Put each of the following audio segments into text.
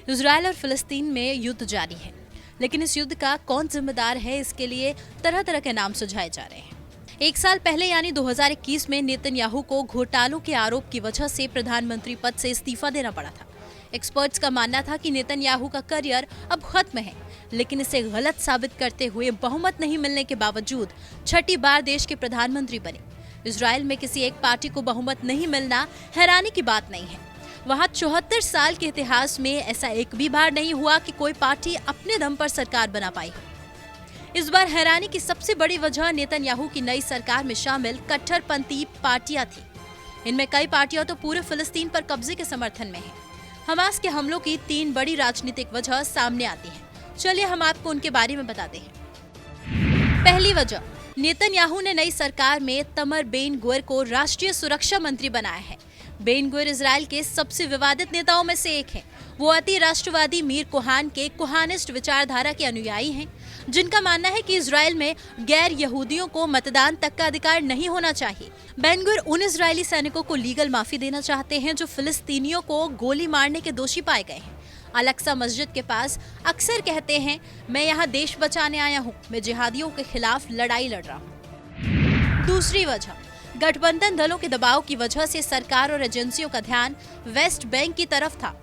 Israel और फिलिस्तीन में युद्ध जारी है, लेकिन इस युद्ध का कौन जिम्मेदार है, इसके लिए तरह तरह के नाम सुझाए जा रहे हैं। एक साल पहले यानी 2021 में नेतन्याहू को घोटालों के आरोप की वजह से प्रधानमंत्री पद से इस्तीफा देना पड़ा था। एक्सपर्ट्स का मानना था कि नेतन्याहू का करियर अब खत्म है, लेकिन इसे गलत साबित करते हुए बहुमत नहीं मिलने के बावजूद छठी बार देश के प्रधानमंत्री बने। इजराइल में किसी एक पार्टी को बहुमत नहीं मिलना हैरानी की बात नहीं है। वहां 74 साल के इतिहास में ऐसा एक भी बार नहीं हुआ कि कोई पार्टी अपने दम पर सरकार बना पाई। इस बार हैरानी की सबसे बड़ी वजह नेतन्याहू की नई सरकार में शामिल कट्टरपंथी पार्टियां थी। इनमें कई पार्टियां तो पूरे फिलिस्तीन पर कब्जे के समर्थन में हैं। हमास के हमलों की 3 बड़ी राजनीतिक वजह सामने आती हैं। चलिए हम आपको उनके बारे में बताते हैं। पहली वजह, नेतन्याहू ने नई सरकार में तमर बेन-गुविर को राष्ट्रीय सुरक्षा मंत्री बनाया है। बेन-गुविर इजराइल के सबसे विवादित नेताओं में से एक हैं। वो अति राष्ट्रवादी मीर कोहान के कोहानिस्ट विचारधारा के अनुयायी हैं, जिनका मानना है कि इजराइल में गैर यहूदियों को मतदान तक का अधिकार नहीं होना चाहिए। बेन-गुविर उन इजरायली सैनिकों को लीगल माफी देना चाहते हैं जो फिलिस्तीनियों को गोली मारने के दोषी पाए गए हैं। अल-अक्सा मस्जिद के पास अक्सर कहते हैं, मैं यहाँ देश बचाने आया हूँ, मैं जिहादियों के खिलाफ लड़ाई लड़ रहा हूँ। दूसरी वजह, गठबंधन दलों के दबाव की वजह से सरकार और एजेंसियों का ध्यान वेस्ट बैंक की तरफ था।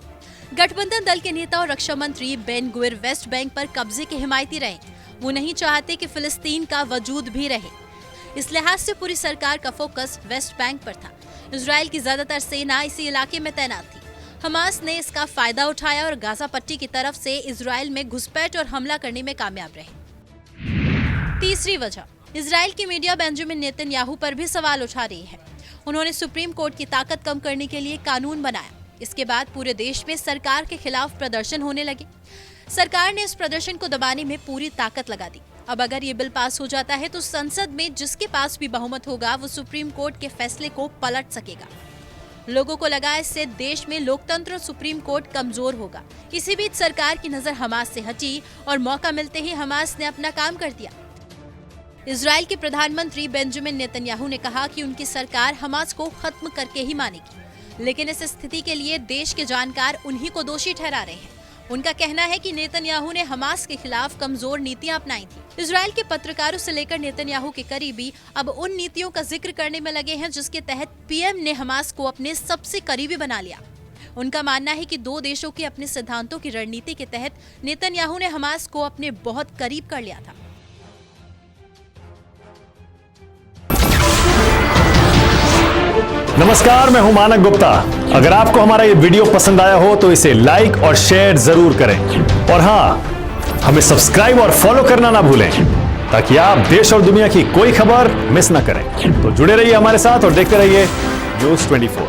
गठबंधन दल के नेता और रक्षा मंत्री बेन-गुविर वेस्ट बैंक पर कब्जे के हिमायती रहे। वो नहीं चाहते कि फिलिस्तीन का वजूद भी रहे। इस लिहाज से पूरी सरकार का फोकस वेस्ट बैंक पर था। इजराइल की ज्यादातर सेना इसी इलाके में तैनात थी। हमास ने इसका फायदा उठाया और गाजा पट्टी की तरफ से इजराइल में घुसपैठ और हमला करने में कामयाब रहे। तीसरी वजह, इजराइल की मीडिया बेंजामिन नेतन्याहू पर भी सवाल उठा रही है। उन्होंने सुप्रीम कोर्ट की ताकत कम करने के लिए कानून बनाया। इसके बाद पूरे देश में सरकार के खिलाफ प्रदर्शन होने लगे। सरकार ने इस प्रदर्शन को दबाने में पूरी ताकत लगा दी। अब अगर ये बिल पास हो जाता है तो संसद में जिसके पास भी बहुमत होगा वो सुप्रीम कोर्ट के फैसले को पलट सकेगा। लोगों को लगा इससे देश में लोकतंत्र और सुप्रीम कोर्ट कमजोर होगा। इसी बीच सरकार की नजर हमास से हटी और मौका मिलते ही हमास ने अपना काम कर दिया। इजराइल के प्रधानमंत्री बेंजामिन नेतन्याहू ने कहा कि उनकी सरकार हमास को खत्म करके ही मानेगी, लेकिन इस स्थिति के लिए देश के जानकार उन्हीं को दोषी ठहरा रहे हैं। उनका कहना है कि नेतन्याहू ने हमास के खिलाफ कमजोर नीतियां अपनाई थी। इजराइल के पत्रकारों से लेकर नेतन्याहू के करीबी अब उन नीतियों का जिक्र करने में लगे हैं जिसके तहत पीएम ने हमास को अपने सबसे करीबी बना लिया। उनका मानना है कि 2 देशों के अपने सिद्धांतों की रणनीति के तहत नेतन्याहू ने हमास को अपने बहुत करीब कर लिया था। नमस्कार, मैं हूं मानक गुप्ता। अगर आपको हमारा ये वीडियो पसंद आया हो तो इसे लाइक और शेयर जरूर करें, और हां, हमें सब्सक्राइब और फॉलो करना ना भूलें ताकि आप देश और दुनिया की कोई खबर मिस ना करें। तो जुड़े रहिए हमारे साथ और देखते रहिए न्यूज़ 24।